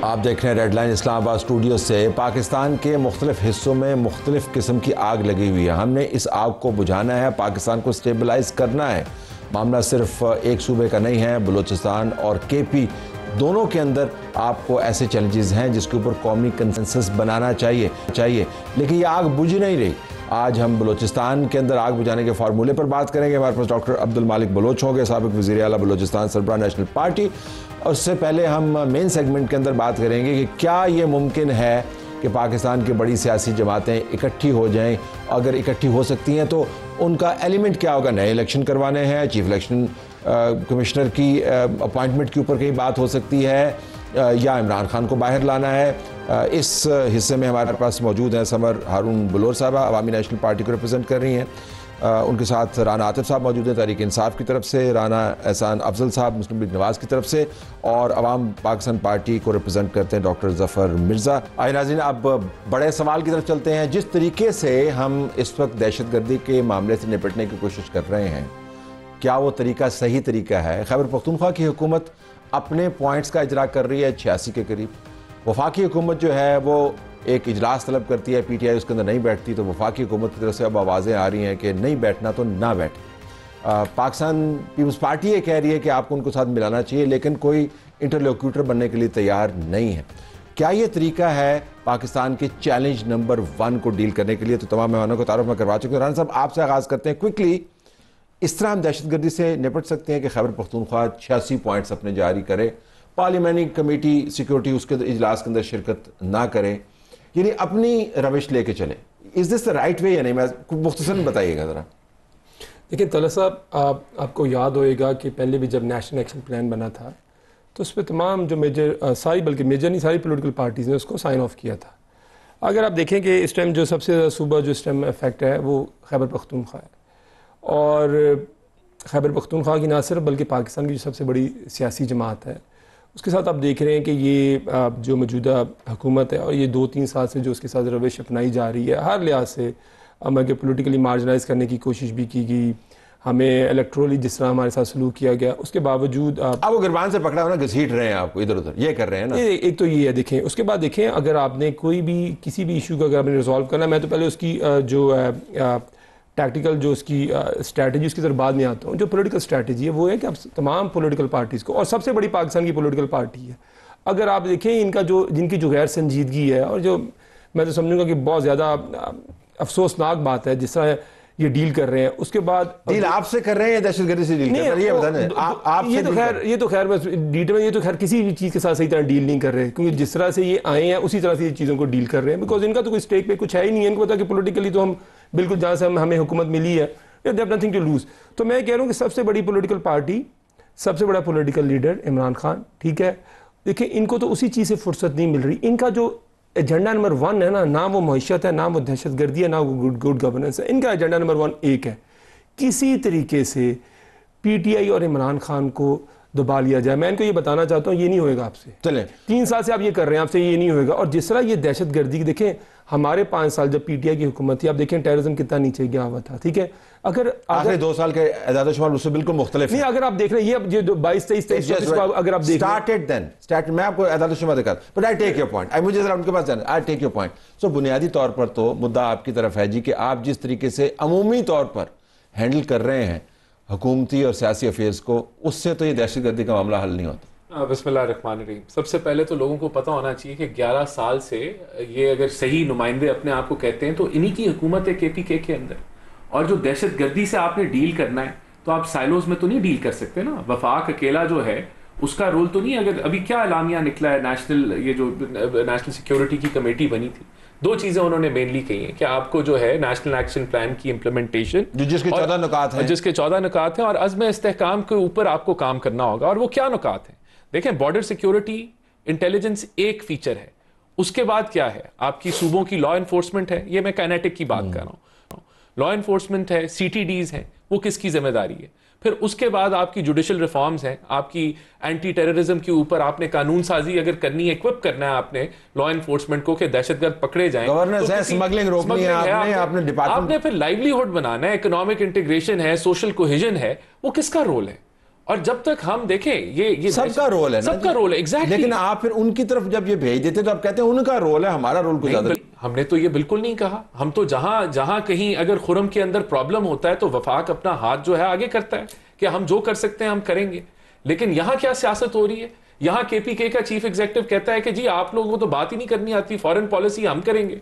آپ دیکھ رہے ہیں ریڈ لائن اسلام آباد اسٹوڈیو سے۔ پاکستان کے مختلف حصوں میں مختلف قسم کی آگ لگی ہوئی ہے، ہم نے اس آگ کو بجھانا ہے، پاکستان کو سٹیبلائز کرنا ہے۔ معاملہ صرف ایک صوبے کا نہیں ہے، بلوچستان اور کے پی دونوں کے اندر آپ کو ایسے چیلنجز ہیں جس کے اوپر قومی کنسنسس بنانا چاہیے، لیکن یہ آگ بجھ نہیں رہی۔ آج ہم بلوچستان کے اندر آگ بجھانے کے فارمولے پر بات کریں گے۔ ہمارے پاس ڈاکٹر عبدالمالک بلوچ ہوں گے، سابق وزیر اعلیٰ بلوچستان، سربراہ نیشنل پارٹی۔ اور اس سے پہلے ہم مین سیگمنٹ کے اندر بات کریں گے کہ کیا یہ ممکن ہے کہ پاکستان کی بڑی سیاسی جماعتیں اکٹھی ہو جائیں؟ اگر اکٹھی ہو سکتی ہیں تو ان کا ایلیمنٹ کیا ہوگا؟ نئے الیکشن کروانے ہیں، چیف الیکشن کمشنر کی اپوائنٹمنٹ کے اوپر کہیں بات ہو سکتی ہے، یا عمران خان کو باہر لانا ہے؟ اس حصے میں ہمارے پاس موجود ہیں سمر ہارون بلور صاحبہ، عوامی نیشنل پارٹی کو ریپرزینٹ کر رہی ہیں۔ ان کے ساتھ رانا عاطف صاحب موجود ہیں تحریک انصاف کی طرف سے، رانا احسان افضل صاحب مسلم لیگ نواز کی طرف سے، اور عوام پاکستان پارٹی کو ریپرزینٹ کرتے ہیں ڈاکٹر ظفر مرزا۔ آئیے ناظرین، اب بڑے سوال کی طرف چلتے ہیں۔ جس طریقے سے ہم اس وقت دہشت گردی کے معاملے سے نپٹنے کی کوشش کر رہے ہیں، کیا وہ طریقہ صحیح طریقہ ہے؟ خیبر پختونخوا کی حکومت اپنے پوائنٹس کا اجرا کر رہی ہے 86 کے قریب۔ وفاقی حکومت جو ہے وہ ایک اجلاس طلب کرتی ہے، پی ٹی آئی اس کے اندر نہیں بیٹھتی، تو وفاقی حکومت کی طرف سے اب آوازیں آ رہی ہیں کہ نہیں بیٹھنا تو نہ بیٹھے۔ پاکستان پیپلز پارٹی یہ کہہ رہی ہے کہ آپ کو ان کو ساتھ ملانا چاہیے، لیکن کوئی انٹرلوکیوٹر بننے کے لیے تیار نہیں ہے۔ کیا یہ طریقہ ہے پاکستان کے چیلنج نمبر 1 کو ڈیل کرنے کے لیے؟ تو تمام مہمانوں کو تعارف میں کروا چکے ہیں۔ رانا صاحب، آپ سے آغاز کرتے ہیں کوئکلی۔ اس طرح ہم دہشت گردی سے نپٹ سکتے ہیں کہ خیبر پختونخوا 86 پوائنٹس اپنے جاری کرے، پارلیمانی کمیٹی سیکیورٹی اس کے اجلاس کے اندر شرکت نہ کرے، یعنی اپنی روش لے کے چلے؟ از دس دا رائٹ وے یا نہیں؟ مختصراً بتائیے گا ذرا۔ دیکھیں طلعت صاحب، آپ کو یاد ہوئے گا کہ پہلے بھی جب نیشنل ایکشن پلان بنا تھا تو اس پہ تمام جو بلکہ میجر نہیں، ساری پولیٹیکل پارٹیز نے اس کو سائن آف کیا تھا۔ اگر آپ دیکھیں کہ اس ٹائم جو سب سے زیادہ صوبہ جو اس ٹائم افیکٹ ہے وہ خیبر پختونخوا ہے، اور خیبر پختونخوا کی نہ صرف بلکہ پاکستان کی جو سب سے بڑی سیاسی جماعت ہے، اس کے ساتھ آپ دیکھ رہے ہیں کہ یہ جو موجودہ حکومت ہے اور یہ 2-3 سال سے جو اس کے ساتھ روش اپنائی جا رہی ہے، ہر لحاظ سے ہمیں پولیٹیکلی مارجنائز کرنے کی کوشش بھی کی گئی، ہمیں الیکٹرلی جس طرح ہمارے ساتھ سلوک کیا گیا، اس کے باوجود اب وہ گربان سے پکڑا ہونا، گھسیٹ رہے ہیں آپ کو ادھر ادھر، یہ کر رہے ہیں نا۔ ایک تو یہ ہے، دیکھیں اس کے بعد دیکھیں اگر آپ نے کوئی بھی کسی بھی ایشو کو اگر آپ نے ریزالو کرنا ہے، میں تو پہلے اس کی جو ٹیکٹیکل جو اس کی اسٹریٹجی، اس کی طرف بعد میں آتا ہوں۔ جو پولیٹیکل اسٹریٹجی ہے وہ ہے کہ اب تمام پولیٹیکل پارٹیز کو، اور سب سے بڑی پاکستان کی پولیٹیکل پارٹی ہے، اگر آپ دیکھیں جن کی جو غیر سنجیدگی ہے، اور جو میں تو سمجھوں گا کہ بہت زیادہ افسوسناک بات ہے جس طرح یہ ڈیل کر رہے ہیں۔ اس کے بعد ڈیل آپ سے کر رہے ہیں یا دہشت گردی سے ڈیل کر رہے ہیں؟ یہ بتائیں۔ یہ تو خیر بس یہ تو خیر کسی بھی چیز کے ساتھ صحیح طرح ڈیل نہیں کر رہے، کیونکہ جس طرح سے یہ آئے ہیں اسی طرح سے یہ چیزوں کو ڈیل کر رہے ہیں، بیکاز ان کا تو کوئی اسٹیک پہ کچھ ہے ہی نہیں ہے۔ ان کو پتا کہ پولیٹیکلی تو ہم بالکل جہاں سے ہمیں حکومت ملی ہے، they have nothing to lose۔ تو میں کہہ رہا ہوں کہ سب سے بڑی پولیٹیکل پارٹی، سب سے بڑا پولیٹیکل لیڈر عمران خان، ٹھیک ہے، دیکھیں ان کو تو اسی چیز سے فرصت نہیں مل رہی۔ ان کا جو ایجنڈا نمبر 1 ہے نا، نہ وہ معیشت ہے، نہ وہ دہشت گردی ہے، نہ وہ گڈ گورننس ہے۔ ان کا ایجنڈا نمبر 1 ایک ہے، کسی طریقے سے پی ٹی آئی اور عمران خان کو دبا لیا جائے۔ میں ان کو یہ بتانا چاہتا ہوں، یہ نہیں ہوئے گا آپ سے۔ چلیں 3 سال سے آپ یہ کر رہے ہیں، آپ سے یہ نہیں ہوئے گا۔ اور جس طرح یہ دہشت گردی، دیکھیں ہمارے 5 سال جب پی ٹی آئی کی حکومت تھی، آپ دیکھیں ٹیررزم کتنا نیچے گیا ہوا تھا، ٹھیک ہے۔ اگر آخری 2 سال کے اعداد و شمار اس سے بالکل مختلف نہیں، اگر آپ دیکھ رہے ہیں یہ 22 23 اگر آپ دیکھ اسٹارٹڈ میں آپ کو اعداد و شمار دکھاتا ہوں، but I take your point, مجھے ذرا ان کے پاس جانا، آئی ٹیک یور پوائنٹ۔ سو بنیادی طور پر تو مدعا آپ کی طرف ہے جی کہ آپ جس طریقے سے عمومی طور پر ہینڈل کر رہے ہیں حکومتی اور سیاسی افیئرز کو، اس سے تو یہ دہشت گردی کا معاملہ حل نہیں ہوتا۔ بسم اللہ الرحمن الرحیم۔ سب سے پہلے تو لوگوں کو پتہ ہونا چاہیے کہ 11 سال سے یہ اگر صحیح نمائندے اپنے آپ کو کہتے ہیں تو انہی کی حکومت ہے کے پی کے اندر، اور جو دہشت گردی سے آپ نے ڈیل کرنا ہے تو آپ سائلوز میں تو نہیں ڈیل کر سکتے نا۔ وفاق اکیلا جو ہے اس کا رول تو نہیں ہے۔ اگر ابھی کیا اعلامیہ نکلا ہے یہ جو نیشنل سیکیورٹی کی کمیٹی بنی تھی، 2 چیزیں انہوں نے مینلی کہی ہیں کہ آپ کو جو ہے نیشنل ایکشن پلان کی امپلیمنٹیشن، جس کے 14 نکات ہیں اور عزم استحکام کے اوپر آپ کو کام کرنا ہوگا۔ اور وہ کیا نکات ہیں؟ دیکھیں، بارڈر سیکیورٹی انٹیلیجنس ایک فیچر ہے، اس کے بعد کیا ہے؟ آپ کی صوبوں کی لا انفورسمنٹ ہے، یہ میں کائنیٹک کی بات کر رہا ہوں، لا انفورسمنٹ ہے، سی ٹی ڈیز ہیں، وہ کس کی ذمہ داری ہے؟ پھر اس کے بعد آپ کی جوڈیشل ریفارمز ہیں، آپ کی اینٹی ٹیررزم کے اوپر آپ نے قانون سازی اگر کرنی ہے، ایکوپ کرنا ہے آپ نے لا انفورسمنٹ کو کہ دہشت گرد پکڑے جائیں، گورننس ہے، سمگلنگ روکنی ہے، آپ نے پھر لائیولی ہوڈ بنانا ہے، اکنامک انٹیگریشن ہے، سوشل کوہیژن ہے، وہ کس کا رول ہے؟ اور جب تک ہم دیکھیں یہ سب کا رول ہے نا، سب کا رول ہے ایگزیکٹلی، لیکن آپ پھر ان کی طرف جب یہ بھیج دیتے تو آپ کہتے ہیں ان کا رول ہے، ہمارا رول کچھ زیادہ. ہم نے تو یہ بالکل نہیں کہا. ہم تو جہاں کہیں اگر خرم کے اندر پرابلم ہوتا ہے تو وفاق اپنا ہاتھ جو ہے آگے کرتا ہے کہ ہم جو کر سکتے ہیں ہم کریں گے. لیکن یہاں کیا سیاست ہو رہی ہے؟ یہاں کے پی کے کا چیف ایگزیکٹو کہتا ہے کہ جی آپ لوگوں کو تو بات ہی نہیں کرنی آتی، فارن پالیسی ہم کریں گے.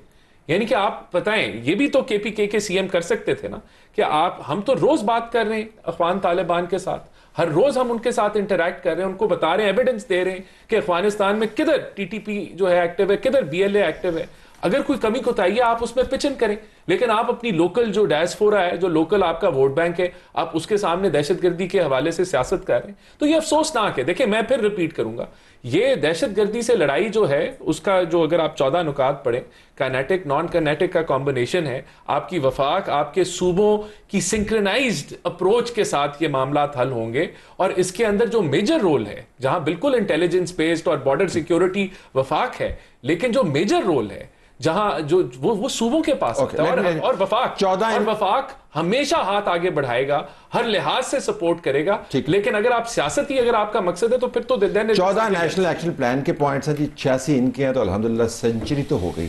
یعنی کہ آپ بتائیں، یہ بھی تو کے پی کے سی ایم کر سکتے تھے نا کہ ہم تو روز بات کر رہے ہیں اخوان طالبان کے ساتھ، ہر روز ہم ان کے ساتھ انٹریکٹ کر رہے ہیں، ان کو بتا رہے ہیں، ایویڈنس دے رہے ہیں کہ افغانستان میں کدھر ٹی ٹی پی جو ہے ایکٹیو ہے، کدھر بی ایل اے ایکٹیو ہے. اگر کوئی کمی کوتاہی ہے آپ اس میں پچن کریں. لیکن آپ اپنی لوکل جو ڈائسپورا ہے، جو لوکل آپ کا ووٹ بینک ہے، آپ اس کے سامنے دہشت گردی کے حوالے سے سیاست کر رہے ہیں. تو یہ افسوسناک ہے. دیکھیں میں پھر ریپیٹ کروں گا، یہ دہشت گردی سے لڑائی جو ہے اس کا جو اگر آپ 14 نکات پڑھیں، کائنیٹک نان کائنیٹک کا کمبینیشن ہے. آپ کی وفاق، آپ کے صوبوں کی سنکرنائزڈ اپروچ کے ساتھ یہ معاملات حل ہوں گے. اور اس کے اندر جو میجر رول ہے، جہاں بالکل انٹیلیجنس بیسڈ اور بارڈر سیکیورٹی وفاق ہے، لیکن جو میجر رول ہے جہاں جو وہ صوبوں کے پاس ہوتا ہے. اور وفاق ہمیشہ ہاتھ آگے بڑھائے گا، ہر لحاظ سے سپورٹ کرے گا. لیکن اگر آپ سیاستی اگر آپ کا مقصد ہے تو پھر تو 14 نیشنل ایکشن پلان کے پوائنٹس ہیں جی، 86 ان کے ہیں، تو الحمدللہ سنچری تو ہو گئی.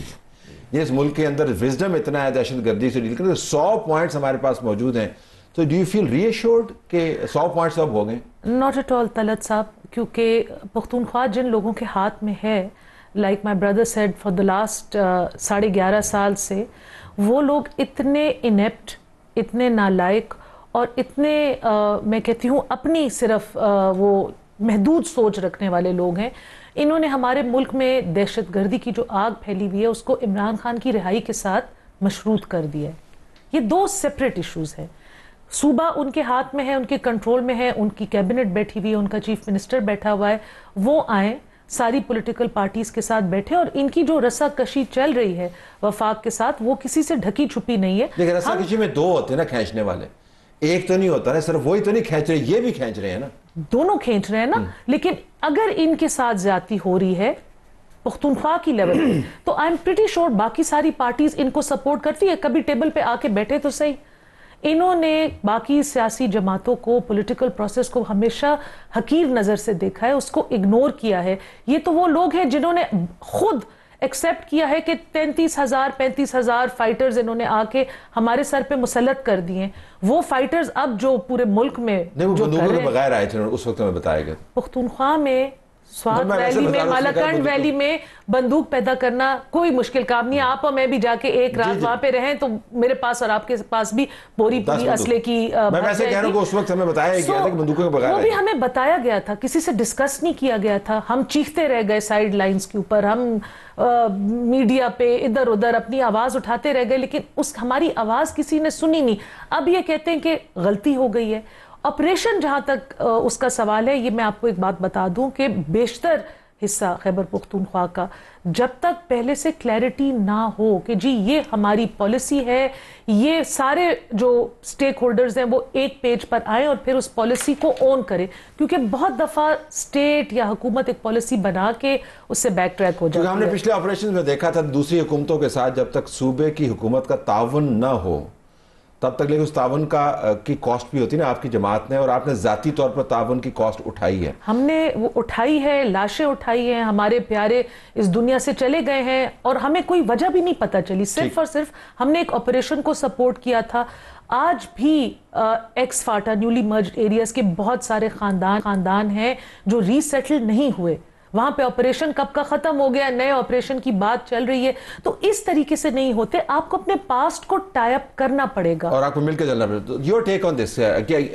یہ اس ملک کے اندر وزڈم اتنا ہے دہشت گردی سے ڈیل کرنے، 100 پوائنٹس ہمارے پاس موجود ہیں. تو do you feel reassured کہ 100 پوائنٹس اب ہو گئے؟ ناٹ ایٹ آل طلعت صاحب، کیونکہ پختونخوا جن لوگوں کے ہاتھ میں ہے، like my brother said for the last 11.5 سال سے، وہ لوگ اتنے انیپٹ، اتنے نالائق اور اتنے میں کہتی ہوں اپنی صرف وہ محدود سوچ رکھنے والے لوگ ہیں. انہوں نے ہمارے ملک میں دہشت گردی کی جو آگ پھیلی ہوئی ہے اس کو عمران خان کی رہائی کے ساتھ مشروط کر دیا ہے. یہ 2 سیپریٹ ایشوز ہیں. صوبہ ان کے ہاتھ میں ہے، ان کے کنٹرول میں ہے، ان کی کیبنٹ بیٹھی ہوئی ہے، ان کا چیف منسٹر بیٹھا ہوا ہے. وہ آئیں ساری پولیٹیکل پارٹیز کے ساتھ بیٹھے، اور ان کی جو رسا کشی چل رہی ہے وفاق کے ساتھ وہ کسی سے ڈھکی چھپی نہیں ہے. لیکن رسا کشی میں 2 ہوتے ہیں نا کھینچنے والے، ایک تو نہیں ہوتا نا، صرف وہی تو نہیں کھینچ رہے، یہ بھی کھینچ رہے ہیں نا، دونوں کھینچ رہے ہیں نا. لیکن اگر ان کے ساتھ زیادتی ہو رہی ہے پختونخوا کی لیول پہ تو آئی ایم پریٹی شور باقی ساری پارٹیز ان کو سپورٹ کرتی ہے. کبھی ٹیبل پہ آ کے بیٹھے تو صحیح. انہوں نے باقی سیاسی جماعتوں کو، پولیٹیکل پروسیس کو ہمیشہ حقیر نظر سے دیکھا ہے، اس کو اگنور کیا ہے. یہ تو وہ لوگ ہیں جنہوں نے خود ایکسیپٹ کیا ہے کہ 35,000 فائٹرز انہوں نے آ کے ہمارے سر پہ مسلط کر دیے ہیں. وہ فائٹرز اب جو پورے ملک میں نہیں، وہ بندوقوں کے بغیر آئے تھے اس وقت میں بتایا گیا. پختونخوا میں سوات ویلی میں، مالاکنڈ ویلی میں بندوق پیدا کرنا کوئی مشکل کام نہیں ہے. آپ اور میں بھی جا کے ایک رات وہاں پہ رہیں تو میرے پاس اور آپ کے پاس بھی پوری اسلحے کی میں ویسے کہہ رہا ہوں کہ اس وقت ہمیں بتایا گیا تھا کہ بندوقوں کے بغیر، وہ بھی ہمیں بتایا گیا تھا، کسی سے ڈسکس نہیں کیا گیا تھا. ہم چیختے رہ گئے سائیڈ لائنز کے اوپر، ہم میڈیا پہ ادھر ادھر اپنی آواز اٹھاتے رہ گئے، لیکن ہماری آواز کسی نے سنی نہیں. اب یہ کہتے ہیں کہ غلطی ہو گئی ہے. آپریشن جہاں تک اس کا سوال ہے، یہ میں آپ کو ایک بات بتا دوں کہ بیشتر حصہ خیبر پختونخوا کا جب تک پہلے سے کلیئرٹی نہ ہو کہ جی یہ ہماری پالیسی ہے، یہ سارے جو سٹیک ہولڈرز ہیں وہ ایک پیج پر آئیں اور پھر اس پالیسی کو اون کریں. کیونکہ بہت دفعہ سٹیٹ یا حکومت ایک پالیسی بنا کے اس سے بیک ٹریک ہو جاتی ہے. ہم نے پچھلے آپریشن میں دیکھا تھا دوسری حکومتوں کے ساتھ جب تک صوبے کی حکومت کا تعاون نہ ہو تب تک، لیکن اس تعاون کی کاسٹ بھی ہوتی ہے نا آپ کی جماعت نے، اور آپ نے ذاتی طور پر تعاون کی کاسٹ اٹھائی ہے. ہم نے وہ اٹھائی ہے، لاشیں اٹھائی ہیں، ہمارے پیارے اس دنیا سے چلے گئے ہیں اور ہمیں کوئی وجہ بھی نہیں پتہ چلی. صرف اور صرف ہم نے ایک آپریشن کو سپورٹ کیا تھا. آج بھی x FATA newly merged areas کے بہت سارے خاندان ہیں جو ری سیٹل نہیں ہوئے. وہاں پہ آپریشن کب کا ختم ہو گیا، نئے آپریشن کی بات چل رہی ہے. تو اس طریقے سے نہیں ہوتے، آپ کو اپنے پاسٹ کو ٹائی اپ کرنا پڑے گا اور آپ کو مل کے چلنا پڑے گا. Your take on this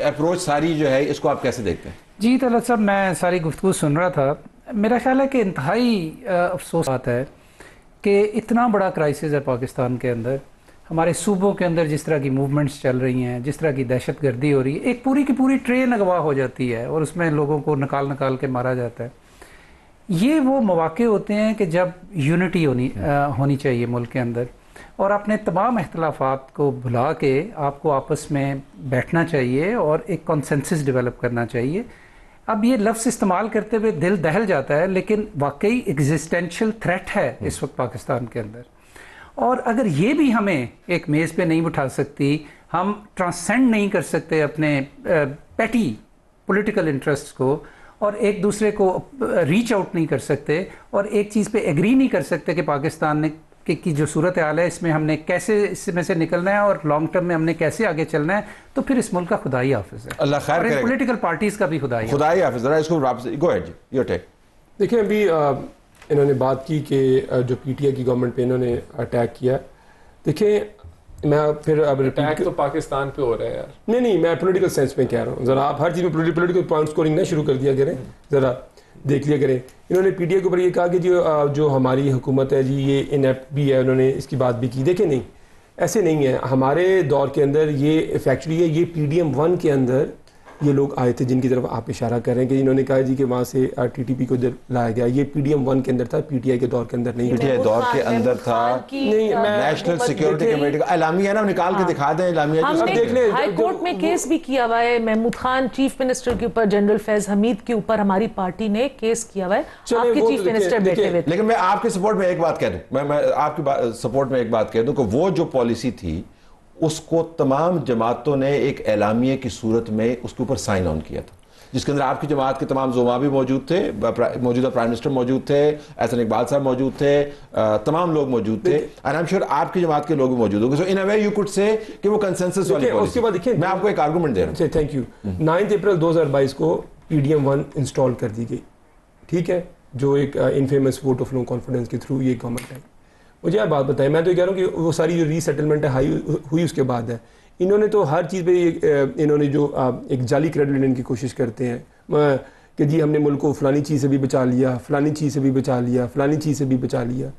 approach ساری جو ہے اس کو آپ کیسے دیکھتے ہیں؟ جی طلعت صاحب، میں ساری گفتگو سن رہا تھا. میرا خیال ہے کہ انتہائی افسوس بات ہے کہ اتنا بڑا کرائسس ہے پاکستان کے اندر، ہمارے صوبوں کے اندر جس طرح کی موومنٹس چل رہی ہیں، جس طرح کی دہشت گردی ہو رہی ہے، ایک پوری کی پوری ٹرین اغوا ہو جاتی ہے اور اس میں لوگوں کو نکال کے مارا جاتا ہے. یہ وہ مواقع ہوتے ہیں کہ جب یونٹی ہونی چاہیے ملک کے اندر، اور اپنے تمام اختلافات کو بھلا کے آپ کو آپس میں بیٹھنا چاہیے اور ایک کنسنسس ڈیولپ کرنا چاہیے. اب یہ لفظ استعمال کرتے ہوئے دل دہل جاتا ہے، لیکن واقعی ایگزسٹینشل تھریٹ ہے اس وقت پاکستان کے اندر. اور اگر یہ بھی ہمیں ایک میز پہ نہیں بٹھا سکتی، ہم ٹرانسینڈ نہیں کر سکتے اپنے پیٹی پولیٹیکل انٹرسٹ کو اور ایک دوسرے کو ریچ آؤٹ نہیں کر سکتے اور ایک چیز پہ ایگری نہیں کر سکتے کہ پاکستان نے کی جو صورتحال ہے اس میں ہم نے کیسے اس میں سے نکلنا ہے اور لانگ ٹرم میں ہم نے کیسے آگے چلنا ہے, تو پھر اس ملک کا خدا ہی حافظ ہے, اللہ خیر کرے, پولیٹیکل پارٹیز کا بھی خدا ہی حافظ. ذرا اس کو go ahead G, your take. دیکھیں ابھی انہوں نے بات کی کہ جو پی ٹی آئی کی گورنمنٹ پہ انہوں نے اٹیک کیا. دیکھیں میں پھر اب اٹیک تو پاکستان پہ ہو رہا ہے یار. نہیں میں پولیٹیکل سینس میں کہہ رہا ہوں. ذرا آپ ہر چیز میں پولیٹیکل پوائنٹ اسکورنگ نہ شروع کر دیا کریں, ذرا دیکھ لیا کریں. انہوں نے پی ٹی آئی کے اوپر یہ کہا کہ جو ہماری حکومت ہے جی یہ انیپٹ بھی ہے, انہوں نے اس کی بات بھی کی. دیکھیں نہیں ایسے نہیں ہے, ہمارے دور کے اندر یہ فیکچولی ہے, یہ پی ڈی ایم 1 کے اندر یہ لوگ آئے تھے جن کی طرف آپ اشارہ کر رہے ہیں کہ انہوں نے کہا جی کہ وہاں سے ٹی ٹی پی کو لایا گیا. یہ پی ڈی ایم 1 کے اندر تھا, پی ٹی آئی کے دور کے اندر نہیں. پی ٹی آئی دور کے اندر تھا, نیشنل سیکیورٹی کمیٹی کا اعلامیہ ہے نا, نکال کے دکھا دیں اعلامیہ. ہائی کورٹ میں کیس بھی کیا ہوا ہے محمود خان چیف منسٹر کے اوپر, جنرل فیض حمید کے اوپر ہماری پارٹی نے کیس کیا ہوا ہے. آپ کے چیف منسٹر بیٹھے ہوئے. لیکن میں آپ کے سپورٹ میں ایک بات کہہ دوں, میں آپ کی سپورٹ میں ایک بات کہہ دوں کہ وہ جو پالیسی تھی اس کو تمام جماعتوں نے ایک اعلامیے کی صورت میں اس کے اوپر سائن آن کیا تھا, جس کے اندر آپ کی جماعت کے تمام زعماء بھی موجود تھے, موجودہ پرائم منسٹر موجود تھے, احسن اقبال صاحب موجود تھے, تمام لوگ موجود تھے, and I'm sure آپ کی جماعت کے لوگ بھی موجود ہوں گے. So in a way you could say کہ وہ کنسنسس والی پالیسی. میں آپ کو ایک آرگومنٹ دے رہا ہوں. Thank you. 9 اپریل 2022 کو پی ڈی ایم 1 انسٹال کر دی گئی, ٹھیک ہے, جو ایک انفیمس ووٹ آف نو کانفیڈنس کے تھرو یہ گورنمنٹ ہے. مجھے آپ بات بتائیں, میں تو یہ کہہ رہا ہوں کہ وہ ساری جو ری سیٹلمنٹ ہے ہوئی اس کے بعد ہے. انہوں نے تو ہر چیز پہ انہوں نے جو ایک جعلی کریڈٹ لینے کی کوشش کرتے ہیں کہ جی ہم نے ملک کو فلانی چیز سے بھی بچا لیا, فلانی چیز سے بھی بچا لیا, فلانی چیز سے بھی بچا لیا.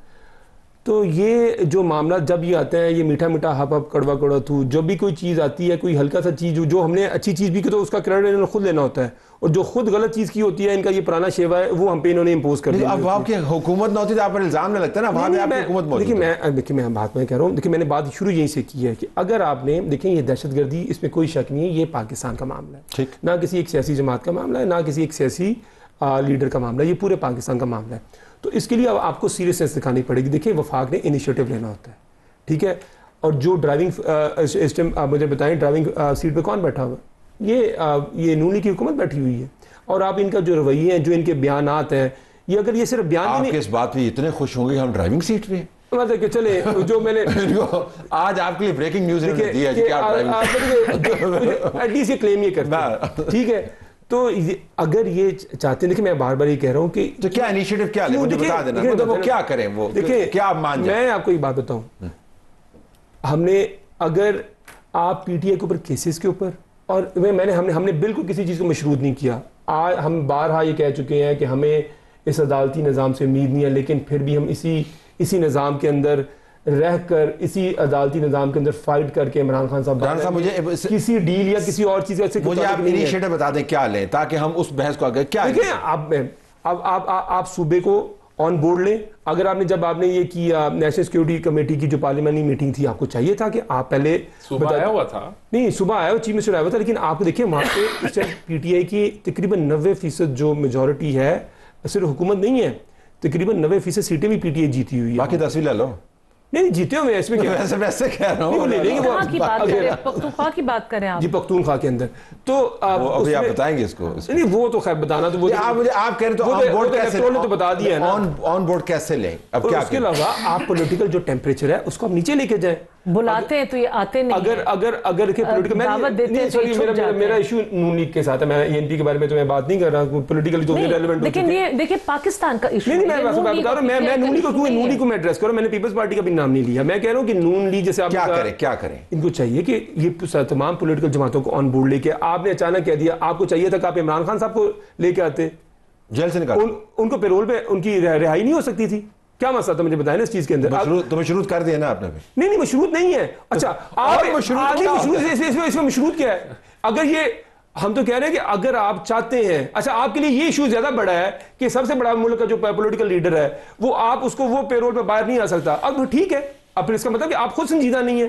تو یہ جو معاملات جب یہ آتے ہیں, یہ میٹھا میٹھا ہپ ہپ کڑوا کڑوا تھو, جب بھی کوئی چیز آتی ہے, کوئی ہلکا سا چیز جو ہم نے اچھی چیز بھی کی تو اس کا کریڈٹ انہوں نے خود لینا ہوتا ہے, اور جو خود غلط چیز کی ہوتی ہے ان کا یہ پرانا شیوا ہے وہ ہم پہ انہوں نے امپوز کر دیا. اب وہاں کی حکومت نہ ہوتی تو آپ پر الزام نہ لگتا نا, وہاں پہ آپ کی حکومت موجود ہے. دیکھیں میں بات میں کہہ رہا ہوں, دیکھیں میں نے بات شروع یہیں سے کی ہے کہ اگر آپ نے دیکھیں یہ دہشت گردی اس میں کوئی شک نہیں ہے, یہ پاکستان کا معاملہ ہے, نہ کسی ایک سیاسی جماعت کا معاملہ ہے, نہ کسی ایک سیاسی لیڈر کا معاملہ ہے, یہ پورے پاکستان کا معاملہ ہے. تو اس کے لیے اب آپ کو سیریسنس دکھانی پڑے گی. دیکھیں وفاق نے انیشیٹو لینا ہوتا ہے, ٹھیک ہے, اور جو ڈرائیونگ اس ٹائم آپ مجھے بتائیں ڈرائیونگ سیٹ پہ کون بیٹھا ہوا ہے؟ یہ نون لیگ کی حکومت بیٹھی ہوئی ہے. اور آپ ان کا جو رویے ہیں, جو ان کے بیانات ہیں, یہ اگر یہ صرف بیان نہیں, آپ اس بات پہ اتنے خوش ہوں گے ہم ڈرائیونگ سیٹ پہ مطلب کہ چلے جو میں نے آج آپ کے لیے بریکنگ نیوز دی ہے کہ ایٹ لیسٹ یہ کلیم یہ کرتا ہے, ٹھیک ہے. تو اگر یہ چاہتے ہیں, دیکھیں میں بار بار یہ کہہ رہا ہوں کہ تو کیا انیشیٹو کیا لیں, مجھے بتا دینا وہ کیا کریں, وہ کیا آپ مان جائیں. میں آپ کو ایک بات بتاؤں, ہم نے اگر آپ پی ٹی آئی کے اوپر کیسز کے اوپر, اور ہم نے بالکل کسی چیز کو مشروط نہیں کیا. آج ہم بارہا یہ کہہ چکے ہیں کہ ہمیں اس عدالتی نظام سے امید نہیں ہے, لیکن پھر بھی ہم اسی نظام کے اندر رہ کر, اسی عدالتی نظام کے اندر فائٹ کر کے عمران خان صاحب مجھے کسی ڈیل یا کسی اور چیز سے مجھے آپ انیشیٹو بتا دیں کیا لیں تاکہ ہم اس بحث کو آگے کیا دیکھیں. آپ صوبے کو آن بورڈ لیں. اگر آپ نے جب آپ نے یہ کیا نیشنل سیکیورٹی کمیٹی کی جو پارلیمانی میٹنگ تھی, آپ کو چاہیے تھا کہ آپ پہلے صبح آیا ہوا تھا, نہیں صبح آیا ہوا, چیف منسٹر آیا ہوا تھا, لیکن آپ کو دیکھیں وہاں پہ پی ٹی آئی کی تقریباً 90% جو میجورٹی ہے, صرف حکومت نہیں ہے, تقریباً 90% سیٹیں بھی پی ٹی آئی جیتی ہوئی ہے. باقی 10 لے لو. نہیں جیتے ہوئے اس میں کیا ویسے کہہ رہا ہوں, پختونخوا کی بات کریں آپ جی, پختونخوا کے اندر تو ابھی آپ بتائیں گے اس کو. نہیں وہ تو خیر بتانا تو آپ کہہ رہے تو آن بورڈ کیسے تو بتا دیا نا, آن بورڈ کیسے لیں. اب کیا اس کے علاوہ آپ پولیٹیکل جو ٹیمپریچر ہے اس کو آپ نیچے لے کے جائیں. بلاتے ہیں تو یہ آتے نہیں, اگر پولیٹیکل میرا ایشو نون لیگ کے ساتھ ہے, میں این پی کے بارے میں تو میں بات نہیں کر رہا ہوں, پولیٹیکل جو ریلیونٹ دیکھیں پاکستان کا ایشو. نہیں میں بتا رہا ہوں, میں نون لیگ کو میں ایڈریس کر رہا ہوں, میں نے پیپلز پارٹی کا بھی نام نہیں لیا. میں کہہ رہا ہوں کہ نون لیگ جیسے آپ کیا کریں, ان کو چاہیے کہ یہ تمام پولیٹیکل جماعتوں کو آن بورڈ لے کے, آپ نے اچانک کہہ دیا, آپ کو چاہیے تھا کہ آپ عمران خان صاحب کو لے کے آتے, جیل سے نکال ان کو پیرول پہ ان کی رہائی نہیں ہو سکتی تھی. کیا مسئلہ تھا مجھے بتائیں نا اس چیز کے اندر. تو مشروط کر دیا نا آپ نے. نہیں مشروط نہیں ہے. اچھا اس میں مشروط کیا ہے؟ اگر یہ ہم تو کہہ رہے ہیں کہ اگر آپ چاہتے ہیں, اچھا آپ کے لیے یہ ایشو زیادہ بڑا ہے کہ سب سے بڑا ملک کا جو پولیٹیکل لیڈر ہے وہ آپ اس کو وہ پیرول پہ باہر نہیں آ سکتا, اب ٹھیک ہے, اب پھر اس کا مطلب کہ آپ خود سنجیدہ نہیں ہے.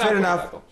fair enough।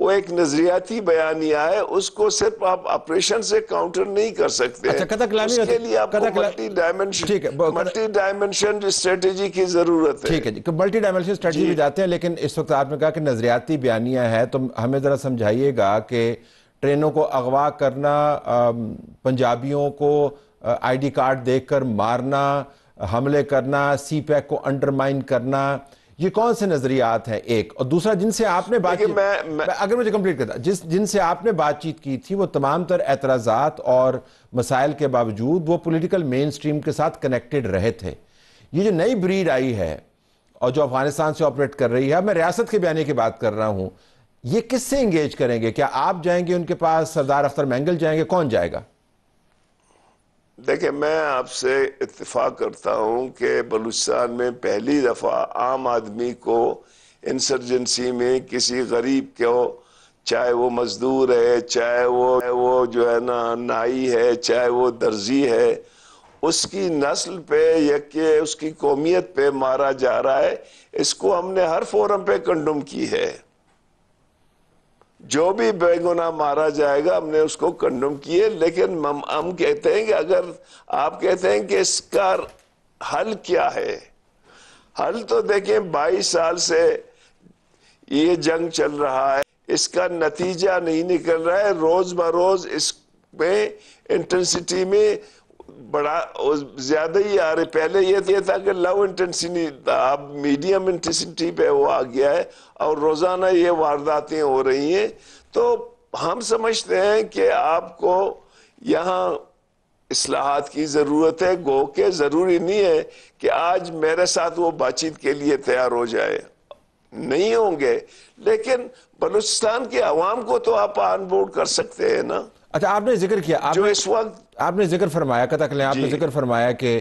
وہ ایک نظریاتی بیانیہ ہے، اس کو صرف آپ آپریشن سے کاؤنٹر نہیں کر سکتے. اس کے لیے آپ کو ملٹی ڈائمنشن اسٹریٹجی کی ضرورت ہے. ٹھیک ہے جی، ملٹی ڈائمنشن اسٹریٹجی میں جاتے ہیں، لیکن اس وقت آپ نے کہا کہ نظریاتی بیانیہ ہے، تو ہمیں ذرا سمجھائیے گا کہ ٹرینوں کو اغوا کرنا، پنجابیوں کو آئی ڈی کارڈ دیکھ کر مارنا، حملے کرنا، سی پیک کو انڈرمائن کرنا، یہ کون سے نظریات ہیں؟ ایک اور دوسرا جن سے آپ نے بات چیت، اگر مجھے کمپلیٹ کرتا، جن سے آپ نے بات چیت کی تھی وہ تمام تر اعتراضات اور مسائل کے باوجود وہ پولیٹیکل مین سٹریم کے ساتھ کنیکٹڈ رہے تھے. یہ جو نئی بریڈ آئی ہے اور جو افغانستان سے آپریٹ کر رہی ہے، میں ریاست کے بیانیے کی بات کر رہا ہوں، یہ کس سے انگیج کریں گے؟ کیا آپ جائیں گے ان کے پاس؟ سردار اختر مینگل جائیں گے؟ کون جائے گا؟ دیکھیں، میں آپ سے اتفاق کرتا ہوں کہ بلوچستان میں پہلی دفعہ عام آدمی کو انسرجنسی میں کسی غریب کو، چاہے وہ مزدور ہے، چاہے وہ جو ہے نا نائی ہے، چاہے وہ درزی ہے، اس کی نسل پہ یا کہ اس کی قومیت پہ مارا جا رہا ہے. اس کو ہم نے ہر فورم پہ کنڈم کی ہے. جو بھی بے گناہ مارا جائے گا ہم نے اس کو کنڈم کیے. لیکن ہم کہتے ہیں کہ اگر آپ کہتے ہیں کہ اس کا حل کیا ہے، حل تو دیکھیں 22 سال سے یہ جنگ چل رہا ہے، اس کا نتیجہ نہیں نکل رہا ہے. روز بروز اس میں انٹنسٹی میں بڑا زیادہ ہی آ رہے. پہلے یہ تھا کہ لو انٹنسٹی تھا، اب میڈیم انٹنسٹی پہ وہ آ گیا ہے اور روزانہ یہ وارداتیں ہو رہی ہیں. تو ہم سمجھتے ہیں کہ آپ کو یہاں اصلاحات کی ضرورت ہے. گو کہ ضروری نہیں ہے کہ آج میرے ساتھ وہ بات چیت کے لیے تیار ہو جائے، نہیں ہوں گے، لیکن بلوچستان کے عوام کو تو آپ آن بورڈ کر سکتے ہیں نا. اچھا، آپ نے ذکر کیا، جو اس وقت آپ نے ذکر فرمایا، قطع کریں، آپ نے ذکر فرمایا کہ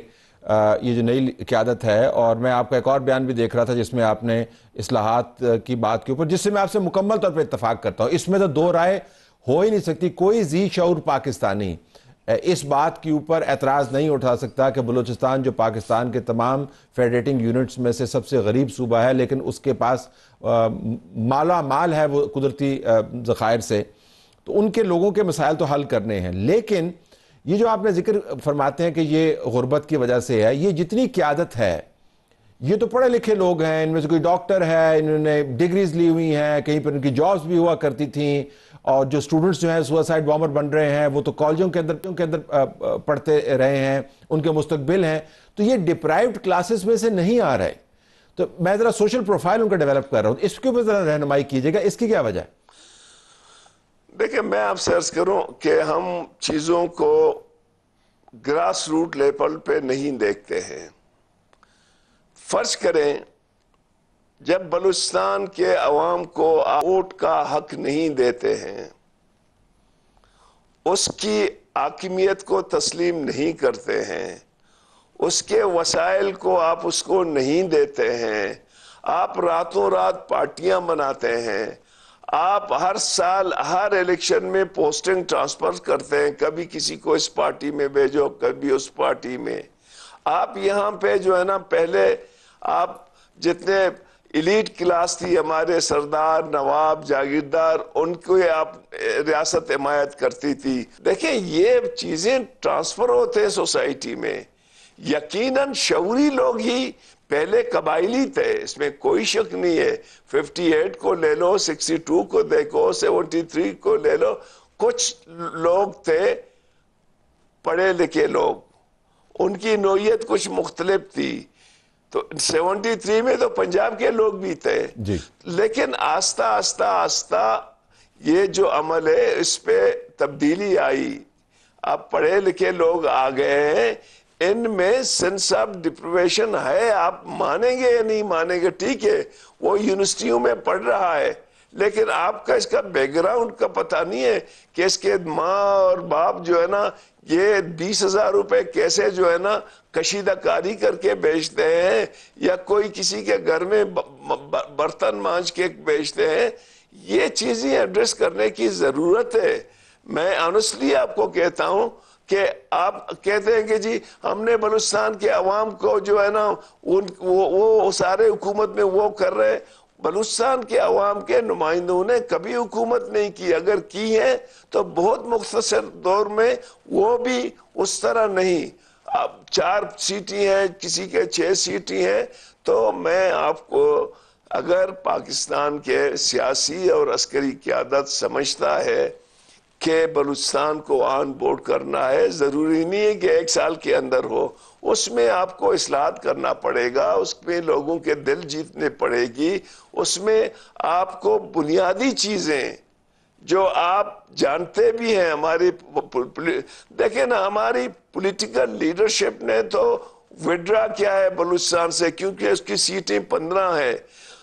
یہ جو نئی قیادت ہے، اور میں آپ کا ایک اور بیان بھی دیکھ رہا تھا جس میں آپ نے اصلاحات کی بات کے اوپر، جس سے میں آپ سے مکمل طور پر اتفاق کرتا ہوں، اس میں تو دو رائے ہو ہی نہیں سکتی. کوئی ذی شعور پاکستانی اس بات کے اوپر اعتراض نہیں اٹھا سکتا کہ بلوچستان جو پاکستان کے تمام فیڈریٹنگ یونٹس میں سے سب سے غریب صوبہ ہے، لیکن اس کے پاس مالا مال ہے وہ قدرتی ذخائر سے، تو ان کے لوگوں کے مسائل تو حل کرنے ہیں. لیکن یہ جو آپ نے ذکر فرماتے ہیں کہ یہ غربت کی وجہ سے ہے، یہ جتنی قیادت ہے یہ تو پڑھے لکھے لوگ ہیں، ان میں سے کوئی ڈاکٹر ہے، انہوں نے ڈگریز لی ہوئی ہیں، کہیں پر ان کی جابز بھی ہوا کرتی تھیں، اور جو سٹوڈنٹس جو ہیں سوسائڈ بامبر بن رہے ہیں وہ تو کالجوں کے اندر پڑھتے رہے ہیں، ان کے مستقبل ہیں. تو یہ ڈپرائیوڈ کلاسز میں سے نہیں آ رہے. تو میں ذرا سوشل پروفائل ان کا ڈیولپ کر رہا ہوں، اس کے اوپر ذرا رہنمائی کیجیے گا، اس کی کیا وجہ ہے؟ دیکھیں، میں آپ سے عرض کروں کہ ہم چیزوں کو گراس روٹ لیول پہ نہیں دیکھتے ہیں. فرض کریں جب بلوچستان کے عوام کو ووٹ کا حق نہیں دیتے ہیں، اس کی حاکمیت کو تسلیم نہیں کرتے ہیں، اس کے وسائل کو آپ اس کو نہیں دیتے ہیں، آپ راتوں رات پارٹیاں بناتے ہیں، آپ ہر سال ہر الیکشن میں پوسٹنگ ٹرانسفر کرتے ہیں، کبھی کسی کو اس پارٹی میں بھیجو، کبھی اس پارٹی میں. آپ یہاں پہ جو ہے نا، پہلے آپ جتنے ایلیٹ کلاس تھی، ہمارے سردار، نواب، جاگیردار، ان کو آپ ریاست حمایت کرتی تھی. دیکھیں، یہ چیزیں ٹرانسفر ہوتے ہیں سوسائٹی میں. یقیناً شعوری لوگ ہی پہلے قبائلی تھے، اس میں کوئی شک نہیں ہے. 58 کو لے لو، 62 کو دیکھو، 73 کو لے لو. کچھ لوگ تھے پڑھے لکھے لوگ، ان کی نوعیت کچھ مختلف تھی. تو 73 میں تو پنجاب کے لوگ بھی تھے. لیکن آہستہ آہستہ آہستہ یہ جو عمل ہے اس پہ تبدیلی آئی. اب پڑھے لکھے لوگ آ گئے ہیں، ان میں سینس آف ڈپریویشن ہے. آپ مانیں گے یا نہیں مانیں گے، ٹھیک ہے، وہ یونیورسٹیوں میں پڑھ رہا ہے، لیکن آپ کا اس کا بیک گراؤنڈ کا پتہ نہیں ہے کہ اس کے ماں اور باپ جو ہے نا یہ 20,000 روپے کیسے جو ہے نا کشیدہ کاری کر کے بیچتے ہیں، یا کوئی کسی کے گھر میں برتن مانج کے بیچتے ہیں. یہ چیزیں ایڈریس کرنے کی ضرورت ہے. میں آنیسٹلی آپ کو کہتا ہوں کہ آپ کہتے ہیں کہ جی ہم نے بلوچستان کے عوام کو جو ہے نا وہ سارے حکومت میں وہ کر رہے ہیں. بلوچستان کے عوام کے نمائندوں نے کبھی حکومت نہیں کی، اگر کی ہے تو بہت مختصر دور میں، وہ بھی اس طرح نہیں۔ اب 4 سیٹیں ہیں، کسی کے 6 سیٹیں ہیں، تو میں آپ کو، اگر پاکستان کے سیاسی اور عسکری قیادت سمجھتا ہے کہ بلوچستان کو آن بورڈ کرنا ہے، ضروری نہیں ہے کہ 1 سال کے اندر ہو، اس میں آپ کو اصلاحات کرنا پڑے گا، اس میں لوگوں کے دل جیتنے پڑے گی، اس میں آپ کو بنیادی چیزیں جو آپ جانتے بھی ہیں، ہماری دیکھیں نا، ہماری پولیٹیکل لیڈرشپ نے تو وڈرا کیا ہے بلوچستان سے، کیونکہ اس کی سیٹیں 15 ہیں،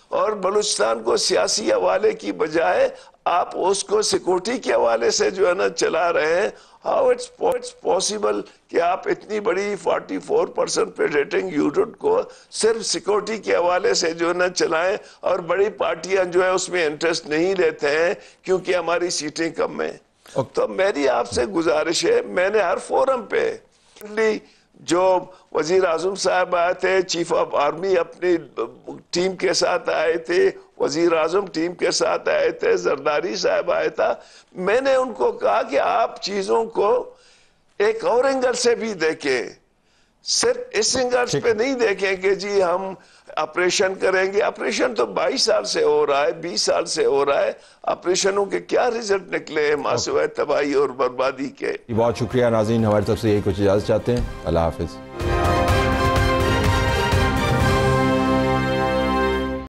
اور بلوچستان کو سیاسی حوالے کی بجائے آپ اس کو سیکورٹی کے حوالے سے جو ہے نا چلا رہے ہیں۔ ہاؤ اٹس پاسبل کہ آپ اتنی بڑی 44% پہ ریٹنگ یونٹ کو صرف سیکورٹی کے حوالے سے جو ہے نا چلائیں، اور بڑی پارٹیاں جو ہے اس میں انٹرسٹ نہیں لیتے ہیں کیونکہ ہماری سیٹیں کم ہیں۔ تو میری آپ سے گزارش ہے، میں نے ہر فورم پہ جو وزیر اعظم صاحب آئے تھے، چیف آف آرمی اپنی ٹیم کے ساتھ آئے تھے، وزیر اعظم ٹیم کے ساتھ آئے تھے، زرداری صاحب آئے تھا، میں نے ان کو کہا کہ آپ چیزوں کو ایک اور اینگل سے بھی دیکھیں، صرف اس اینگل پہ نہیں دیکھیں کہ جی ہم آپریشن کریں گے۔ آپریشن تو 22 سال سے ہو رہا ہے، 20 سال سے ہو رہا ہے، آپریشنوں کے کیا رزلٹ نکلے ہیں ماسوائے تباہی اور بربادی کے۔ بہت شکریہ ناظرین، ہماری طرف سے یہی کچھ اجازت چاہتے ہیں، اللہ حافظ۔